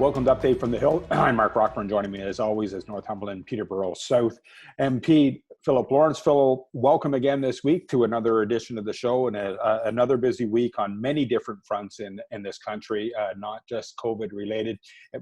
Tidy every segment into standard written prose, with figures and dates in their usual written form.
Welcome to Update from the Hill. I'm Mark Rockburn. Joining me as always is Northumberland, Peterborough South MP Philip Lawrence. Phil, welcome again this week to another edition of the show and another busy week on many different fronts in this country, not just COVID related.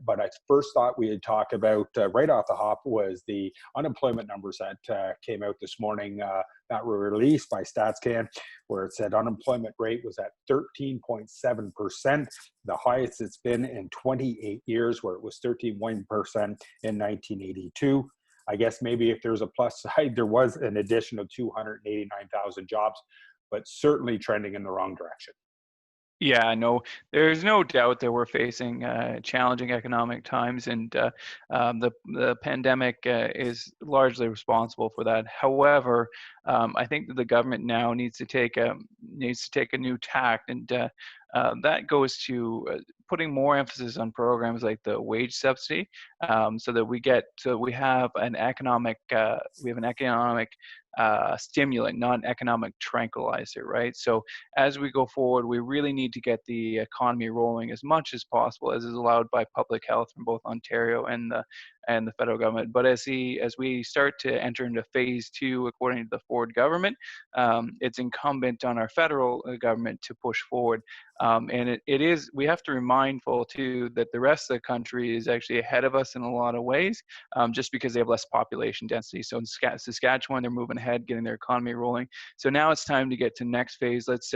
But I first thought we'd talk about right off the hop was the unemployment numbers that came out this morning that were released by StatsCan, where it said unemployment rate was at 13.7%, the highest it's been in 28 years, where it was 13.1% in 1982. I guess maybe if there's a plus side, there was an addition of 289,000 jobs, but certainly trending in the wrong direction. Yeah, no, there's no doubt that we're facing challenging economic times, and the pandemic is largely responsible for that. However, I think that the government now needs to take a new tack, and that goes to putting more emphasis on programs like the wage subsidy, so that we have an economic stimulant, not an economic tranquilizer, right? So as we go forward, we really need to get the economy rolling as much as possible, as is allowed by public health from both Ontario and the federal government. But as we start to enter into phase two, according to the Ford government, it's incumbent on our federal government to push forward. And we have to be mindful too that the rest of the country is actually ahead of us in a lot of ways, just because they have less population density. So in Saskatchewan, they're moving ahead, getting their economy rolling. So now it's time to get to next phase. Let's,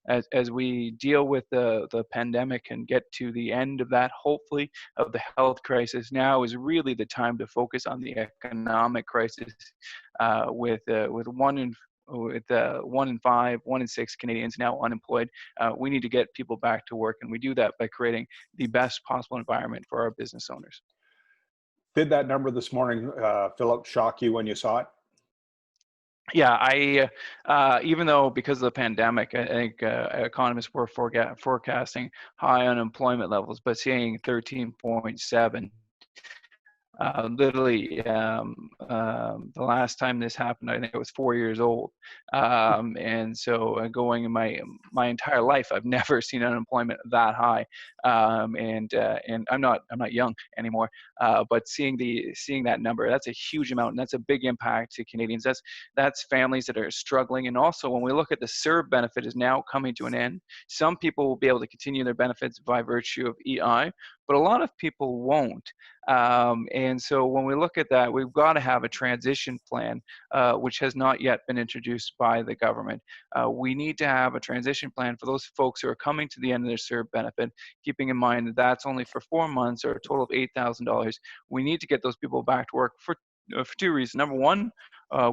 as we deal with the pandemic and get to the end of that, hopefully, of the health crisis, now is really the time to focus on the economic crisis, with 1 in 5, 1 in 6 Canadians now unemployed. We need to get people back to work, and we do that by creating the best possible environment for our business owners. Did that number this morning, Philip, shock you when you saw it? Yeah, even though because of the pandemic, I think economists were forecasting high unemployment levels, but seeing 13.7. Literally, the last time this happened, I think I was 4 years old, and so going in my entire life, I've never seen unemployment that high, and I'm not young anymore, but seeing that number, that's a huge amount, and that's a big impact to Canadians. That's families that are struggling, and also when we look at the CERB benefit is now coming to an end. Some people will be able to continue their benefits by virtue of EI, but a lot of people won't. And so when we look at that, we've got to have a transition plan, which has not yet been introduced by the government. We need to have a transition plan for those folks who are coming to the end of their CERB benefit, keeping in mind that that's only for 4 months or a total of $8,000. We need to get those people back to work for two reasons. Number one,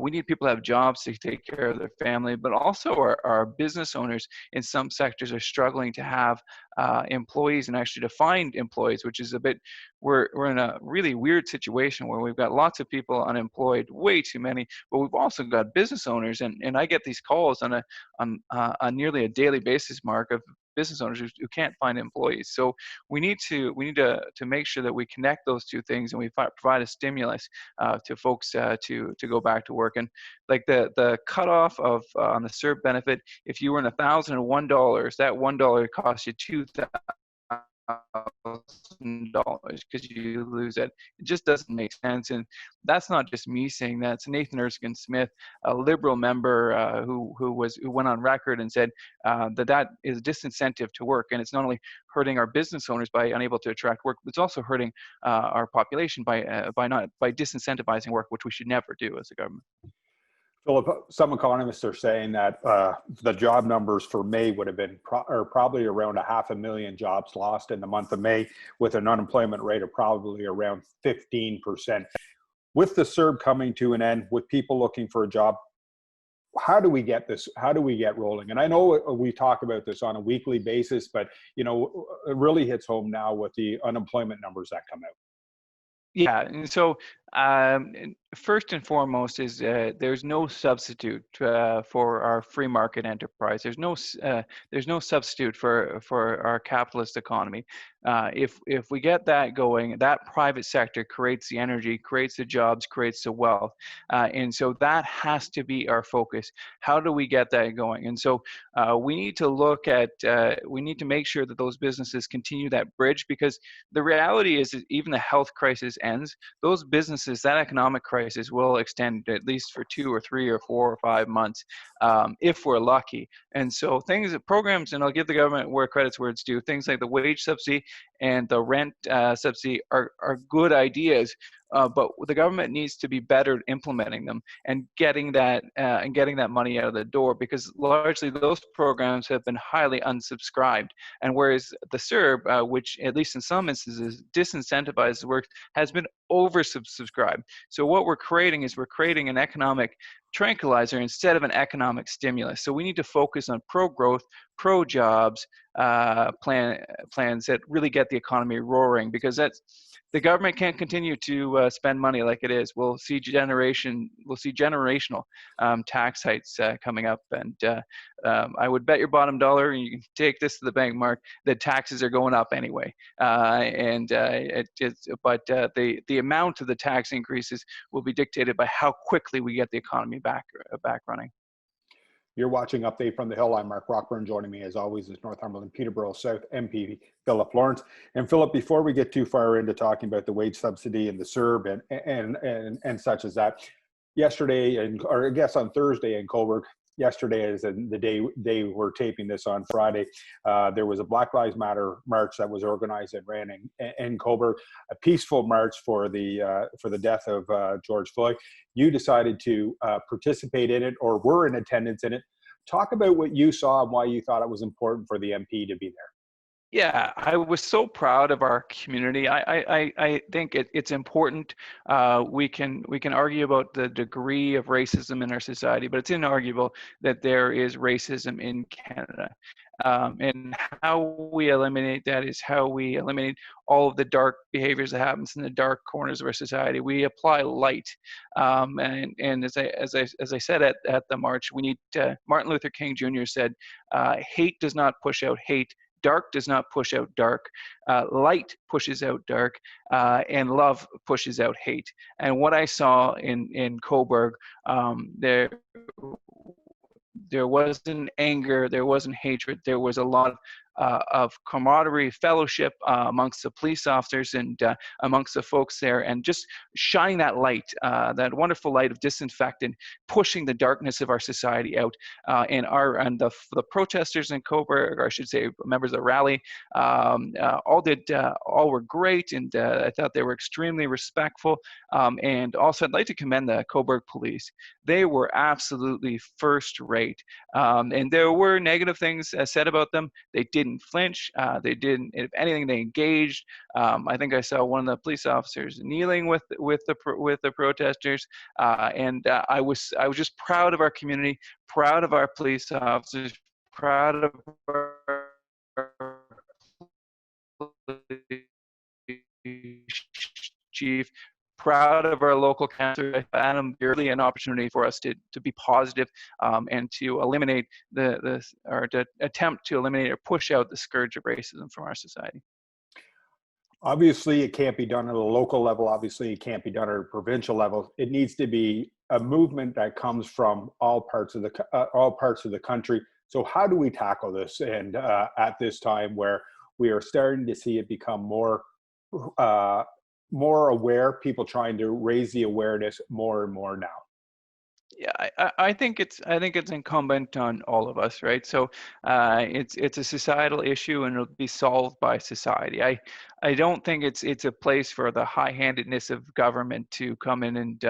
we need people to have jobs to take care of their family, but also our business owners in some sectors are struggling to have employees and actually to find employees, which is we're in a really weird situation where we've got lots of people unemployed, way too many, but we've also got business owners, and I get these calls on nearly a daily basis, Mark, of business owners who can't find employees. So we need to make sure that we connect those two things, and we provide a stimulus to folks to go back to work. And like the cutoff of on the CERB benefit, if you earn $1,001, that $1 costs you $2,000 because you lose it. It just doesn't make sense, and that's not just me saying that. It's Nathan Erskine-Smith, a Liberal member who went on record and said that is a disincentive to work, and it's not only hurting our business owners by unable to attract work, but it's also hurting our population by disincentivizing work, which we should never do as a government. Philip, some economists are saying that the job numbers for May would have been probably around 500,000 jobs lost in the month of May, with an unemployment rate of probably around 15%. With the CERB coming to an end, with people looking for a job, how do we get this? How do we get rolling? And I know we talk about this on a weekly basis, but it really hits home now with the unemployment numbers that come out. Yeah, and so first and foremost is there's no substitute for our free market enterprise. There's no substitute for our capitalist economy. If we get that going, that private sector creates the energy, creates the jobs, creates the wealth, and so that has to be our focus. How do we get that going? And so we need to look at we need to make sure that those businesses continue that bridge, because the reality is that even the health crisis ends, those businesses, that economic crisis will extend at least for 2 or 3 or 4 or 5 months, if we're lucky. And so programs, and I'll give the government where credit's where it's due, things like the wage subsidy and the rent subsidy are good ideas, but the government needs to be better at implementing them and getting that money out of the door, because largely those programs have been highly unsubscribed. And whereas the CERB, which at least in some instances disincentivizes work, has been oversubscribed. So what we're creating is an economic tranquilizer instead of an economic stimulus. So we need to focus on pro-growth, pro-jobs plans that really get the economy roaring, because the government can't continue to spend money like it is. We'll see generational tax hikes coming up, and I would bet your bottom dollar, and you can take this to the bank, Mark, that taxes are going up anyway. The amount of the tax increases will be dictated by how quickly we get the economy back running. You're watching Update from the Hill. I'm Mark Rockburn. Joining me, as always, is Northumberland Peterborough South MP Philip Lawrence. And Philip, before we get too far into talking about the wage subsidy and the CERB and such as that, yesterday, or I guess on Thursday in Coburg, yesterday is the day we're taping this on Friday, there was a Black Lives Matter march that was organized and ran in Coburg, a peaceful march for the death of George Floyd. You decided to participate in it, or were in attendance in it. Talk about what you saw and why you thought it was important for the MP to be there. Yeah, I was so proud of our community. I think it's important. We can argue about the degree of racism in our society, but it's inarguable that there is racism in Canada. And how we eliminate that is how we eliminate all of the dark behaviors that happens in the dark corners of our society. We apply light, and as I said at the march, we need Martin Luther King Jr. said, "Hate does not push out hate. Dark does not push out dark. Light pushes out dark, and love pushes out hate." And what I saw in Coburg, there wasn't anger, there wasn't hatred, there was a lot of camaraderie, fellowship amongst the police officers and amongst the folks there, and just shining that light, that wonderful light of disinfectant, pushing the darkness of our society out. And the protesters in Coburg, or I should say members of the rally, all were great, and I thought they were extremely respectful. And also, I'd like to commend the Coburg police. They were absolutely first rate. And there were negative things said about them. They didn't flinch. They didn't, if anything, they engaged. I think I saw one of the police officers kneeling with the protesters. And I was just proud of our community, proud of our police officers, proud of our chief, proud of our local councillor, Adam, really an opportunity for us to be positive, and to eliminate to attempt to eliminate or push out the scourge of racism from our society. Obviously, it can't be done at a local level. Obviously, it can't be done at a provincial level. It needs to be a movement that comes from all parts of the country. So how do we tackle this? And at this time where we are starting to see it become more aware, people trying to raise the awareness more and more now. Yeah, I think it's incumbent on all of us, right? So it's a societal issue, and it'll be solved by society. I don't think it's a place for the high-handedness of government to come in and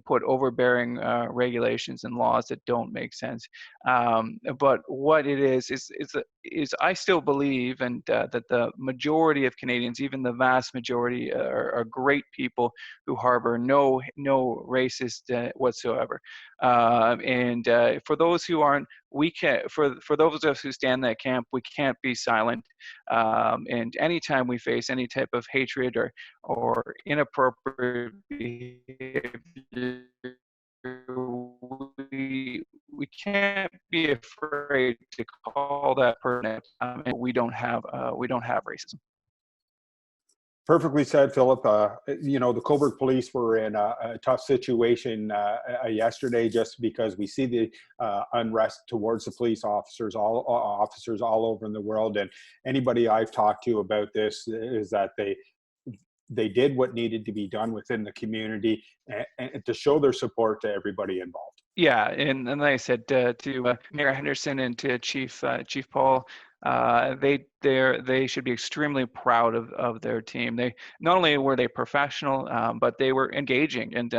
put overbearing regulations and laws that don't make sense. But what it is I still believe, and that the majority of Canadians, even the vast majority, are great people who harbor no racist whatsoever. And for those who aren't, we can. For those of us who stand in that camp, we can't be silent. And anytime we face any type of hatred or inappropriate behavior, we can't be afraid to call that person. And we don't have racism. Perfectly said, Philip. The Coburg police were in a tough situation yesterday, just because we see the unrest towards the police officers, all officers all over in the world. And anybody I've talked to about this is that they did what needed to be done within the community, and to show their support to everybody involved. Yeah, and like I said, to Mayor Henderson and to Chief Paul, they should be extremely proud of their team. They not only were they professional, but they were engaging, and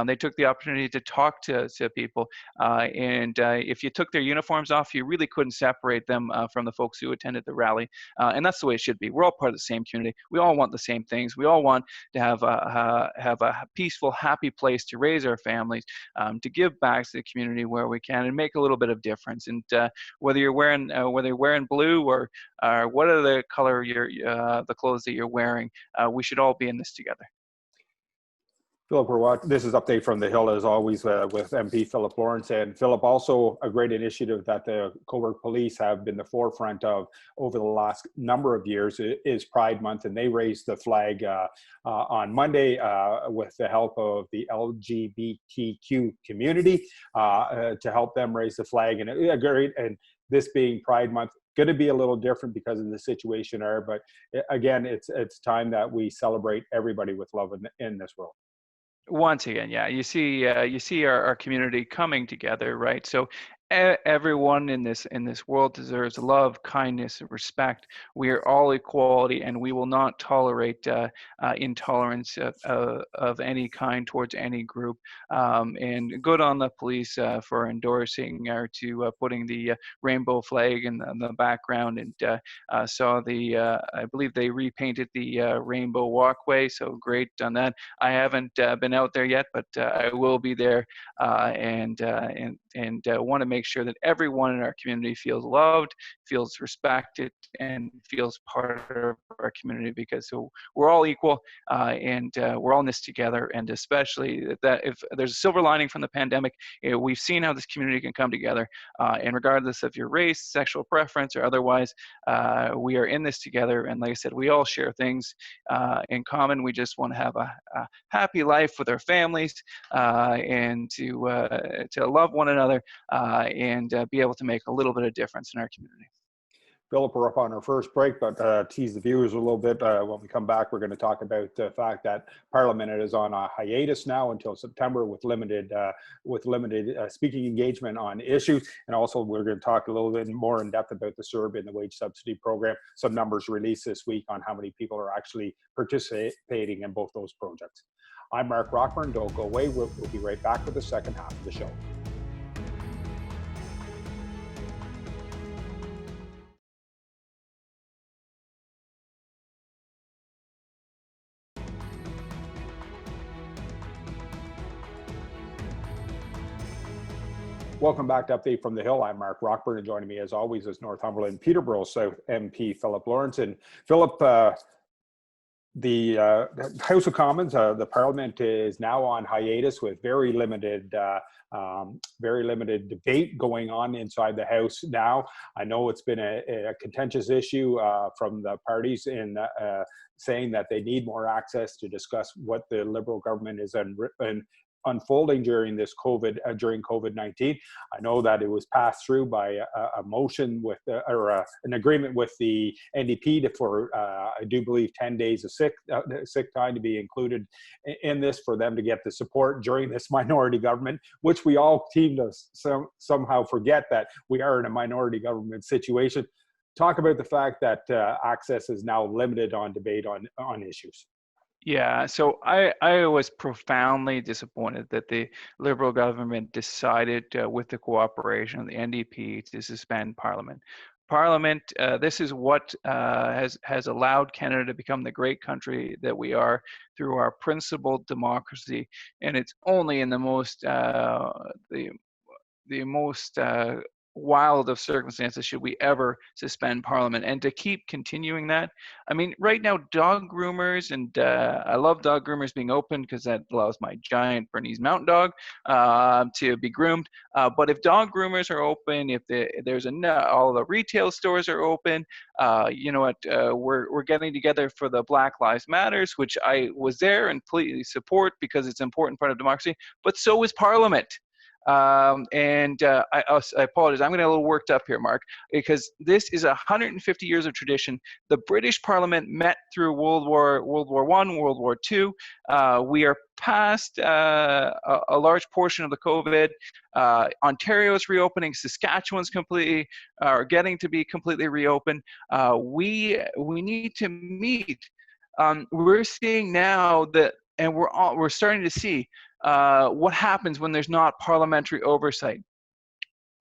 they took the opportunity to talk to people. And if you took their uniforms off, you really couldn't separate them from the folks who attended the rally. And that's the way it should be. We're all part of the same community. We all want the same things. We all want to have a peaceful, happy place to raise our families, to give back to the community where we can, and make a little bit of difference. And whether you're wearing blue or what are the color the clothes that you're wearing, we should all be in this together. Philip, this is Update from the Hill, as always, with MP Philip Lawrence. And Philip, also a great initiative that the Coburg Police have been the forefront of over the last number of years is Pride Month, and they raised the flag on Monday with the help of the LGBTQ community to help them raise the flag. And this being Pride Month, going to be a little different because of the situation there, but again, it's time that we celebrate everybody with love in this world. Once again, yeah, you see our community coming together, right? So everyone in this world deserves love, kindness, and respect. We are all equality, and we will not tolerate intolerance of any kind towards any group. And good on the police for endorsing or to putting the rainbow flag in the background, and saw I believe they repainted the rainbow walkway. So great on that. I haven't been out there yet, but I will be there, and want to make sure that everyone in our community feels loved, feels respected, and feels part of our community, because we're all equal, and we're all in this together. And especially that if there's a silver lining from the pandemic, we've seen how this community can come together, and regardless of your race, sexual preference, or otherwise, we are in this together. And like I said, we all share things in common. We just want to have a happy life with our families, and to love one another, and be able to make a little bit of difference in our community. Philip, we're up on our first break, but tease the viewers a little bit. When we come back, we're going to talk about the fact that Parliament is on a hiatus now until September, with limited speaking engagement on issues. And also, we're going to talk a little bit more in depth about the CERB and the wage subsidy program. Some numbers released this week on how many people are actually participating in both those projects. I'm Mark Rockburn. Don't go away. We'll be right back with the second half of the show. Welcome back to Update from the Hill. I'm Mark Rockburn, and joining me as always is Northumberland Peterborough South MP Philip Lawrence. And Philip, the House of Commons, the Parliament is now on hiatus with very limited debate going on inside the House now. I know it's been a contentious issue from the parties in saying that they need more access to discuss what the Liberal government is unfolding during this COVID-19. I know that it was passed through by a motion with an agreement with the NDP for I do believe 10 days of sick time to be included in this, for them to get the support during this minority government, which we all seem to somehow forget that we are in a minority government situation. Talk about the fact that access is now limited on debate on issues. Yeah, so I was profoundly disappointed that the Liberal government decided, with the cooperation of the NDP, to suspend Parliament. Parliament, this is what has allowed Canada to become the great country that we are through our principled democracy, and it's only in the most wild of circumstances should we ever suspend Parliament. And to keep continuing that, I mean, right now, dog groomers, and I love dog groomers being open because that allows my giant Bernese Mountain Dog to be groomed. But if dog groomers are open, if all the retail stores are open, you know what, we're getting together for the Black Lives Matters, which I was there and completely support because it's an important part of democracy, but so is Parliament. I apologize. I'm getting a little worked up here, Mark, because this is 150 years of tradition. The British Parliament met through World War I, World War II. We are past a large portion of the COVID. Ontario's reopening. Saskatchewan's completely are getting to be completely reopened. We need to meet. We're seeing now that, and we're starting to see what happens when there's not parliamentary oversight.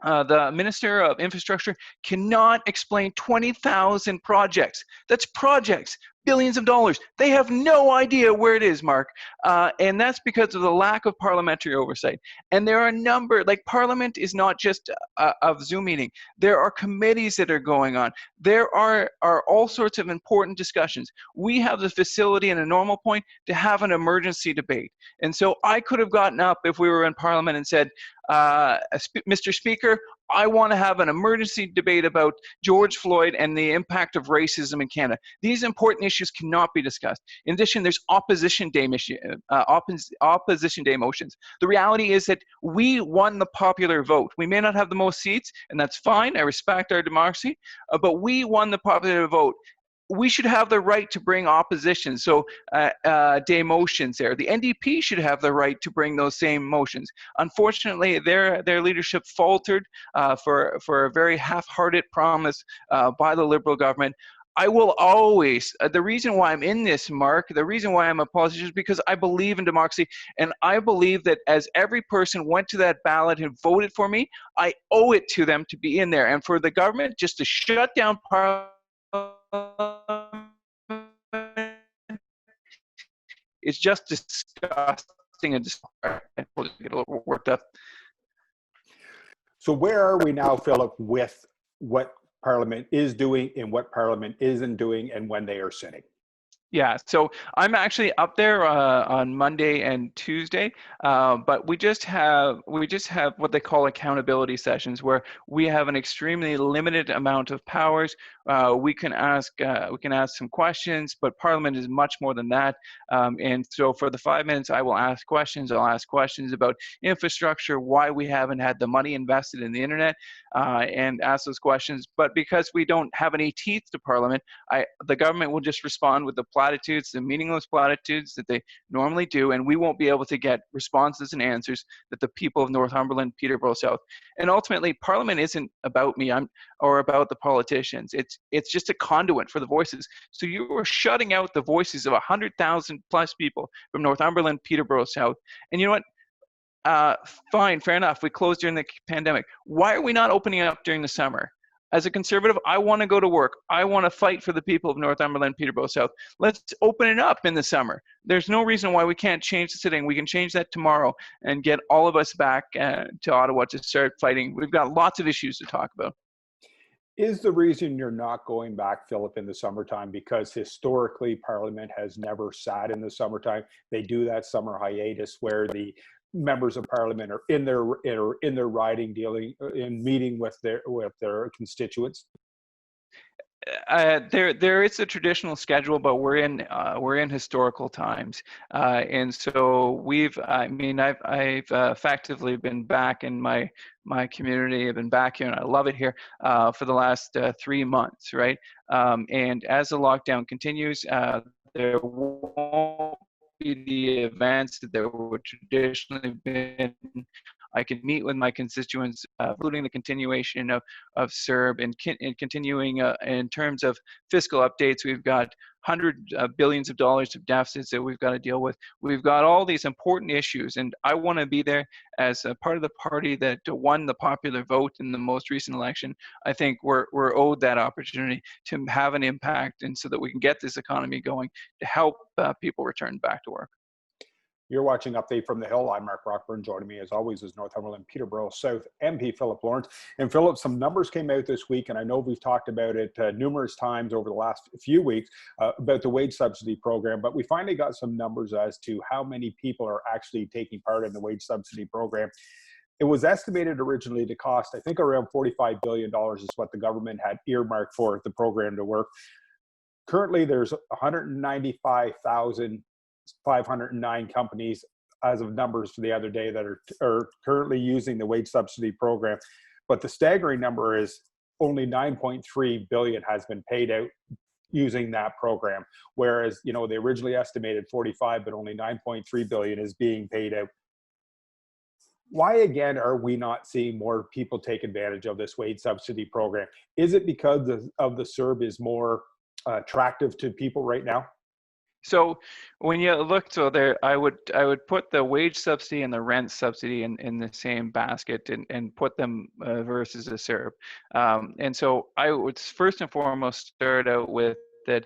The Minister of Infrastructure cannot explain 20,000 projects. That's projects, billions of dollars. They have no idea where it is, Mark. And that's because of the lack of parliamentary oversight. And there are a number, like Parliament is not just a Zoom meeting. There are committees that are going on. There are all sorts of important discussions. We have the facility in a normal point to have an emergency debate. And so I could have gotten up if we were in Parliament and said, Mr. Speaker, I want to have an emergency debate about George Floyd and the impact of racism in Canada. These important issues cannot be discussed. In addition, there's opposition day motions. The reality is that we won the popular vote. We may not have the most seats, and that's fine. I respect our democracy, but we won the popular vote. We should have the right to bring opposition. So day motions there. The NDP should have the right to bring those same motions. Unfortunately, their leadership faltered for a very half-hearted promise by the Liberal government. I will always, the reason why I'm in this, Mark, the reason why I'm a politician is because I believe in democracy, and I believe that as every person went to that ballot and voted for me, I owe it to them to be in there. And for the government just to shut down Parliament is just disgusting, and just get a little worked up. So where are we now, Philip, with what Parliament is doing and what Parliament isn't doing and when they are sitting? Yeah, so I'm actually up there on Monday and Tuesday, but we just have what they call accountability sessions, where we have an extremely limited amount of powers. We can ask some questions, but Parliament is much more than that. And so for the 5 minutes, I will ask questions. I'll ask questions about infrastructure, why we haven't had the money invested in the internet, and ask those questions. But because we don't have any teeth to Parliament, the government will just respond with the platitudes, the meaningless platitudes that they normally do, and we won't be able to get responses and answers that the people of Northumberland, Peterborough South. And ultimately, Parliament isn't about me or about the politicians. It's just a conduit for the voices. So you are shutting out the voices of 100,000 plus people from Northumberland, Peterborough South. And you know what? Fine, fair enough. We closed during the pandemic. Why are we not opening up during the summer? As a conservative, I want to go to work. I want to fight for the people of Northumberland, Peterborough South. Let's open it up in the summer. There's no reason why we can't change the sitting. We can change that tomorrow and get all of us back to Ottawa to start fighting. We've got lots of issues to talk about. Is the reason you're not going back, Philip, in the summertime because historically Parliament has never sat in the summertime? They do that summer hiatus where the members of Parliament are in their riding, dealing in meeting with their constituents. There is a traditional schedule, but we're in historical times, and so I've effectively been back in my community. I've been back here, and I love it here for the last 3 months, right? And as the lockdown continues, there won't be the events that there would traditionally been. I can meet with my constituents, including the continuation of CERB and continuing in terms of fiscal updates. We've got billions of dollars of deficits that we've got to deal with. We've got all these important issues, and I want to be there as a part of the party that won the popular vote in the most recent election. I think we're owed that opportunity to have an impact, and so that we can get this economy going to help people return back to work. You're watching Update from the Hill. I'm Mark Rockburn. Joining me, as always, is Northumberland Peterborough South MP Philip Lawrence. And Philip, some numbers came out this week, and I know we've talked about it numerous times over the last few weeks about the wage subsidy program, but we finally got some numbers as to how many people are actually taking part in the wage subsidy program. It was estimated originally to cost, I think, around $45 billion is what the government had earmarked for the program to work. Currently, there's 195,509 companies as of numbers for the other day that are currently using the wage subsidy program. But the staggering number is only 9.3 billion has been paid out using that program. Whereas, they originally estimated 45, but only 9.3 billion is being paid out. Why, again, are we not seeing more people take advantage of this wage subsidy program? Is it because of the CERB is more attractive to people right now? So when you look, I would put the wage subsidy and the rent subsidy in the same basket and put them versus the CERB. And so I would first and foremost start out with that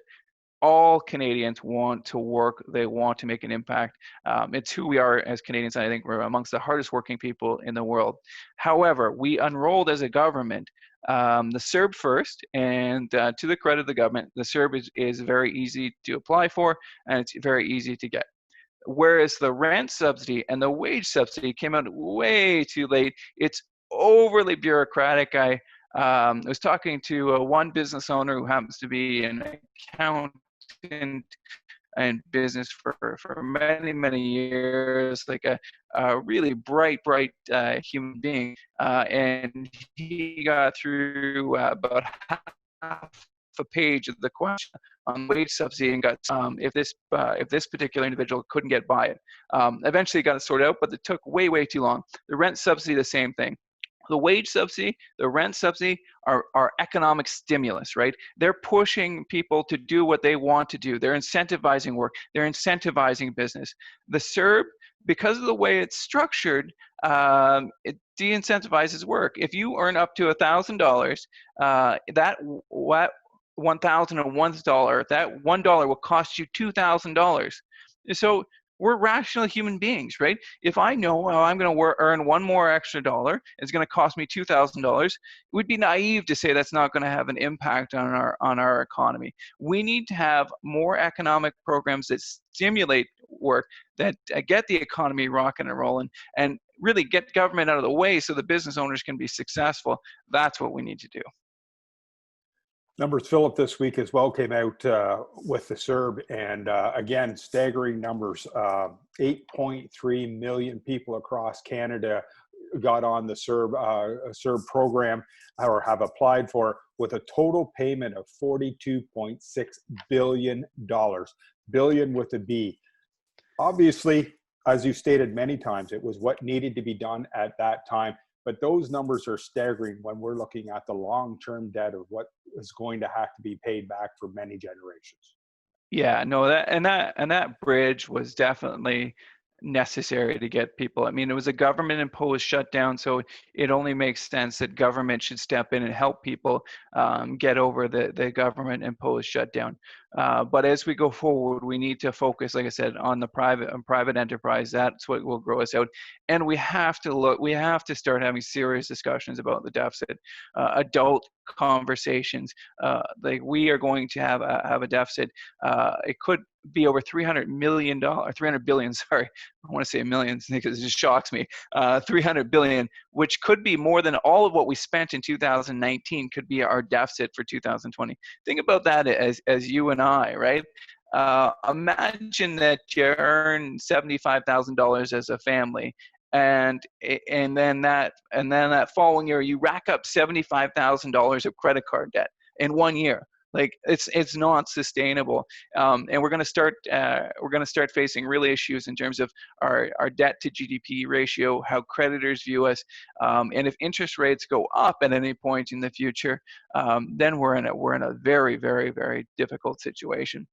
all Canadians want to work. They want to make an impact. It's who we are as Canadians. And I think we're amongst the hardest working people in the world. However, we unrolled as a government the CERB first, and to the credit of the government, the CERB is very easy to apply for, and it's very easy to get. Whereas the rent subsidy and the wage subsidy came out way too late. It's overly bureaucratic. I was talking to one business owner who happens to be an accountant in business for many years, like a really bright human being, and he got through about half a page of the question on wage subsidy and got if this particular individual couldn't get by it. Eventually got it sorted out, but it took way too long. The rent subsidy, the same thing. The wage subsidy, the rent subsidy are economic stimulus, right? They're pushing people to do what they want to do. They're incentivizing work. They're incentivizing business. The CERB, because of the way it's structured, it de-incentivizes work. If you earn up to $1,000, that $1,001, that $1 will cost you $2,000. So we're rational human beings, right? If I know, well, I'm going to earn one more extra dollar, it's going to cost me $2,000, it would be naive to say that's not going to have an impact on our economy. We need to have more economic programs that stimulate work, that get the economy rocking and rolling, and really get government out of the way so the business owners can be successful. That's what we need to do. Numbers, Philip, this week as well came out with the CERB, and again, staggering numbers. 8.3 million people across Canada got on the CERB program or have applied for, with a total payment of $42.6 billion, billion with a B. Obviously, as you've stated many times, it was what needed to be done at that time. But those numbers are staggering when we're looking at the long-term debt of what is going to have to be paid back for many generations. Yeah, no, that bridge was definitely necessary to get people. I mean, it was a government-imposed shutdown, so it only makes sense that government should step in and help people get over the government-imposed shutdown. But as we go forward, we need to focus, like I said, on the private enterprise. That's what will grow us out. And we have to start having serious discussions about the deficit, adult conversations. Like, we are going to have a deficit. It could be over $300 billion, sorry. I want to say millions because it just shocks me. 300 billion, which could be more than all of what we spent in 2019, could be our deficit for 2020. Think about that as you and I, right? Imagine that you earn $75,000 as a family, and then that following year you rack up $75,000 of credit card debt in 1 year. Like, it's not sustainable, and we're going to start facing real issues in terms of our debt to GDP ratio, how creditors view us, and if interest rates go up at any point in the future, then we're in a very difficult situation.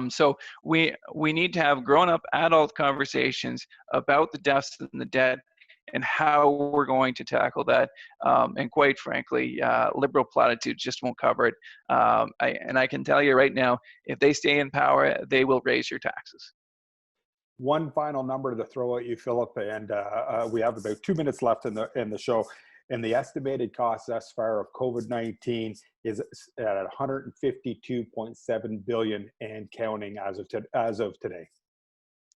So we need to have grown-up adult conversations about the deficit and the debt and how we're going to tackle that. And quite frankly, liberal platitudes just won't cover it. I can tell you right now, if they stay in power, they will raise your taxes. One final number to throw at you, Philip, and we have about 2 minutes left in the show. And the estimated cost thus far of COVID-19 is at 152.7 billion and counting as of today.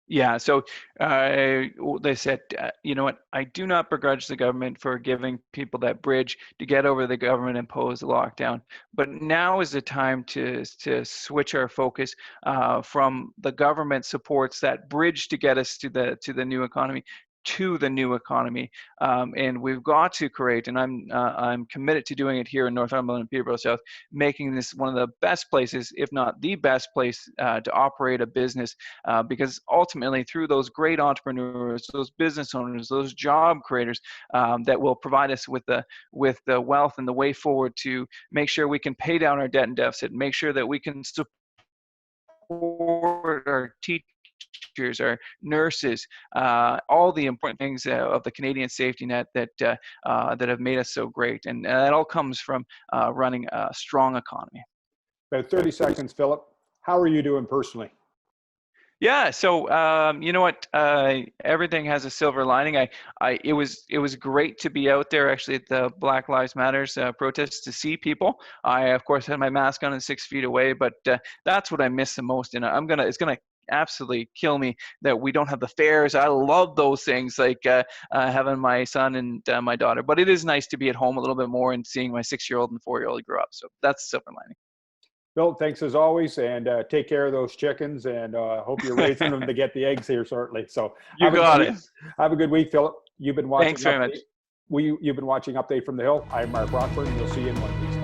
Yeah, so they said, you know what, I do not begrudge the government for giving people that bridge to get over the government-imposed lockdown. But now is the time to switch our focus from the government supports that bridge to get us to the new economy to the new economy, and we've got to create, and I'm committed to doing it here in Northumberland and Peterborough South, making this one of the best places, if not the best place, to operate a business, because ultimately through those great entrepreneurs, those business owners, those job creators, that will provide us with the wealth and the way forward to make sure we can pay down our debt and deficit, make sure that we can support our teachers, our nurses, all the important things of the Canadian safety net that have made us so great. And that all comes from running a strong economy. About 30 seconds, Philip. How are you doing personally? Yeah, so you know what? Everything has a silver lining. It was great to be out there actually at the Black Lives Matters protests to see people. I of course had my mask on and 6 feet away, but that's what I miss the most. And it's gonna absolutely kill me that we don't have the fairs. I love those things, like having my son and my daughter. But it is nice to be at home a little bit more and seeing my 6-year-old and 4-year-old grow up. So that's the silver lining. Bill, thanks as always, and take care of those chickens, and hope you're raising them to get the eggs here shortly. So You got it. Have a good week, Philip. You've been watching Thanks very much. You've been watching Update from the Hill. I'm Mark Rockburn. We'll see you in 1 week.